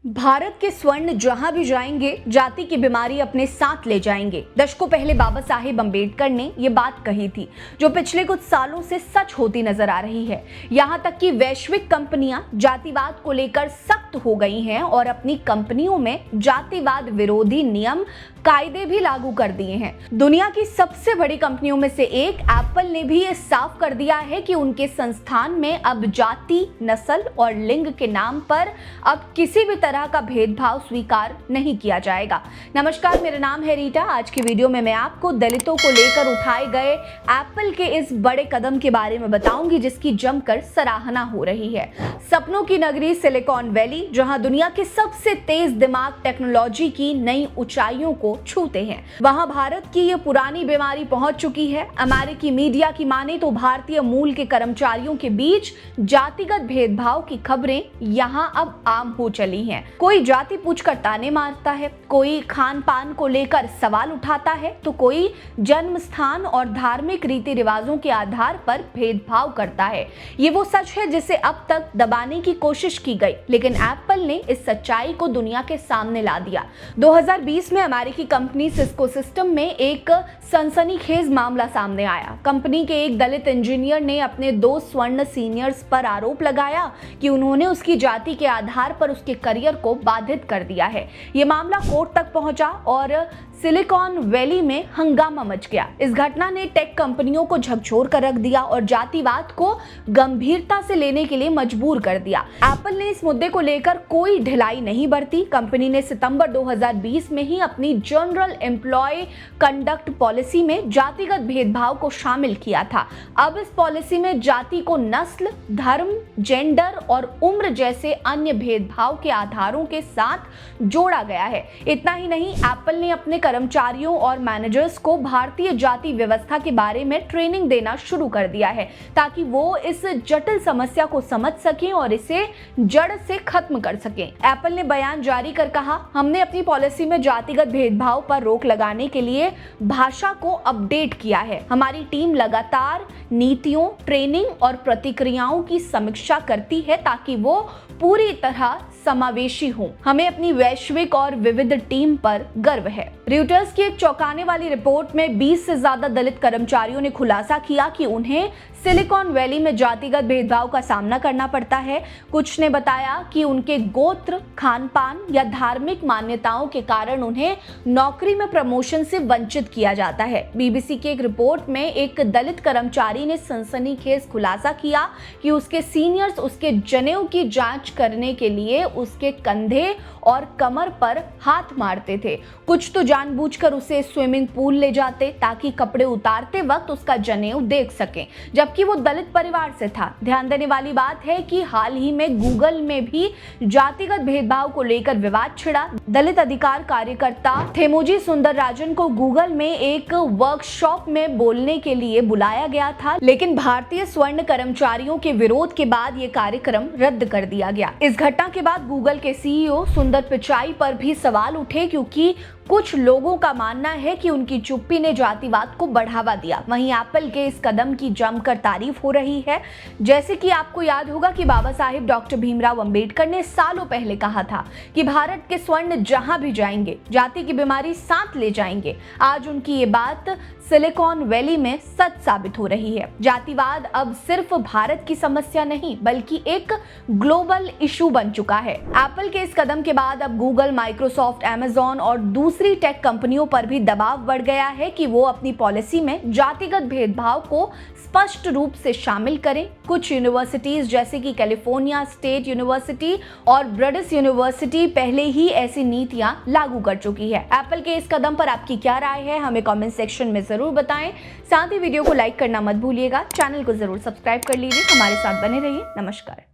भारत के स्वर्ण जहां भी जाएंगे जाति की बीमारी अपने साथ ले जाएंगे। दशकों पहले बाबा साहेब अम्बेडकर ने ये बात कही थी, जो पिछले कुछ सालों से सच होती नजर आ रही है। यहां तक कि वैश्विक कंपनियां जातिवाद को लेकर सख्त हो गई हैं और अपनी कंपनियों में जातिवाद विरोधी नियम कायदे भी लागू कर दिए हैं। दुनिया की सबसे बड़ी कंपनियों में से एक एप्पल ने भी ये साफ कर दिया है कि उनके संस्थान में अब जाति, नस्ल और लिंग के नाम पर अब किसी भी तरह का भेदभाव स्वीकार नहीं किया जाएगा। नमस्कार, मेरा नाम है रीटा। आज की वीडियो में मैं आपको दलितों को लेकर उठाए गए एप्पल के इस बड़े कदम के बारे में बताऊंगी, जिसकी जमकर सराहना हो रही है। सपनों की नगरी सिलिकॉन वैली, जहां दुनिया के सबसे तेज दिमाग टेक्नोलॉजी की नई ऊंचाइयों को छूते हैं, वहां भारत की ये पुरानी बीमारी पहुंच चुकी है। अमेरिकी मीडिया की माने तो भारतीय मूल के कर्मचारियों के बीच जातिगत भेदभाव की खबरें यहां अब आम हो चली हैं। कोई जाति पूछकर ताने मारता है, कोई खान पान को लेकर सवाल उठाता है, तो कोई जन्म स्थान और धार्मिक रीति रिवाजों के आधार पर भेदभाव करता है। ये वो सच है जिसे अब तक दबाने की कोशिश की गई, लेकिन एप्पल ने इस सच्चाई को दुनिया के सामने ला दिया। 2020 में अमेरिकी कंपनी सिस्को सिस्टम में एक सनसनीखेज मामला सामने आया। कंपनी के एक दलित इंजीनियर ने अपने 2 स्वर्ण सीनियर्स पर आरोप लगाया कि उन्होंने उसकी जाति के आधार पर उसके करियर को बाधित कर दिया है। ये मामला कोर्ट तक पहुंचा और सिलिकॉन वैली में हंगामा मच गया। इस घटना ने टेक कंपनियों को झकझोर कर रख दिया और जातिवाद को गंभीरता से लेने के लिए मजबूर कर दिया। एप्पल ने इस मुद्दे को लेकर कोई ढिलाई नहीं बरती। कंपनी ने सितंबर 2020 में ही अपनी जनरल एम्प्लॉय कंडक्ट पॉलिसी में जातिगत भेदभाव को शामिल किया था। अब इस पॉलिसी में जाति को नस्ल, धर्म, जेंडर और उम्र जैसे अन्य भेदभाव के आधारों के साथ जोड़ा गया है। इतना ही नहीं, एप्पल ने अपने कर्मचारियों और मैनेजर्स को भारतीय जाति व्यवस्था के बारे में ट्रेनिंग देना शुरू कर दिया है, ताकि वो इस जटिल समस्या को समझ सकें और इसे जड़ से खत्म कर सकें। एप्पल ने बयान जारी कर कहा, हमने अपनी पॉलिसी में जातिगत भेदभाव पर रोक लगाने के लिए भाषा को अपडेट किया है। हमारी टीम लगातार नीतियों, ट्रेनिंग और प्रतिक्रियाओं की समीक्षा करती है ताकि वो पूरी तरह समावेशी हो। हमें अपनी वैश्विक और विविध टीम पर गर्व है। रॉयटर्स की एक चौंकाने वाली रिपोर्ट में 20 से ज्यादा दलित कर्मचारियों ने खुलासा किया कि उन्हें सिलिकॉन वैली में जातिगत भेदभाव का सामना करना पड़ता है। कुछ ने बताया कि उनके गोत्र, खान पान या धार्मिक मान्यताओं के कारण उन्हें नौकरी में प्रमोशन से वंचित किया जाता है। बीबीसी की एक रिपोर्ट में एक दलित कर्मचारी ने सनसनीखेज खुलासा किया कि उसके सीनियर्स उसके जनेऊ की जांच करने के लिए उसके कंधे और कमर पर हाथ मारते थे। कुछ तो जानबूझकर उसे स्विमिंग पूल ले जाते ताकि कपड़े उतारते वक्त उसका जनेऊ देख सकें, जबकि वो दलित परिवार से था। ध्यान देने वाली बात है कि हाल ही में गूगल में भी जातिगत भेदभाव को लेकर विवाद छिड़ा। दलित अधिकार कार्यकर्ता थेमोजी सुंदरराजन को गूगल में एक वर्कशॉप में बोलने के लिए बुलाया गया था, लेकिन भारतीय स्वर्ण कर्मचारियों के विरोध के बाद ये कार्यक्रम रद्द कर दिया गया। इस घटना के बाद गूगल के सीईओ सुंदर पिचाई पर भी सवाल उठे, क्योंकि कुछ लोगों का मानना है कि उनकी चुप्पी ने जातिवाद को बढ़ावा दिया। वहीं एप्पल के इस कदम की जमकर तारीफ हो रही है। जैसे कि आपको याद होगा कि बाबा साहेब डॉक्टर भीमराव अंबेडकर ने सालों पहले कहा था कि भारत के स्वर्ण जहां भी जाएंगे जाति की बीमारी साथ ले जाएंगे। आज उनकी ये बात सिलिकॉन वैली में सच साबित हो रही है। जातिवाद अब सिर्फ भारत की समस्या नहीं, बल्कि एक ग्लोबल इशू बन चुका है। एप्पल के इस कदम के बाद अब गूगल, माइक्रोसॉफ्ट, अमेज़न और दूसरी टेक कंपनियों पर भी दबाव बढ़ गया है कि वो अपनी पॉलिसी में जातिगत भेदभाव को स्पष्ट रूप से शामिल करें। कुछ यूनिवर्सिटीज जैसे कि कैलिफोर्निया स्टेट यूनिवर्सिटी और ब्रडिस यूनिवर्सिटी पहले ही ऐसी नीतियां लागू कर चुकी है। एप्पल के इस कदम पर आपकी क्या राय है, हमें कमेंट सेक्शन में जरूर बताएं। साथ ही वीडियो को लाइक करना मत भूलिएगा। चैनल को जरूर सब्सक्राइब कर लीजिए। हमारे साथ बने रहिए। नमस्कार।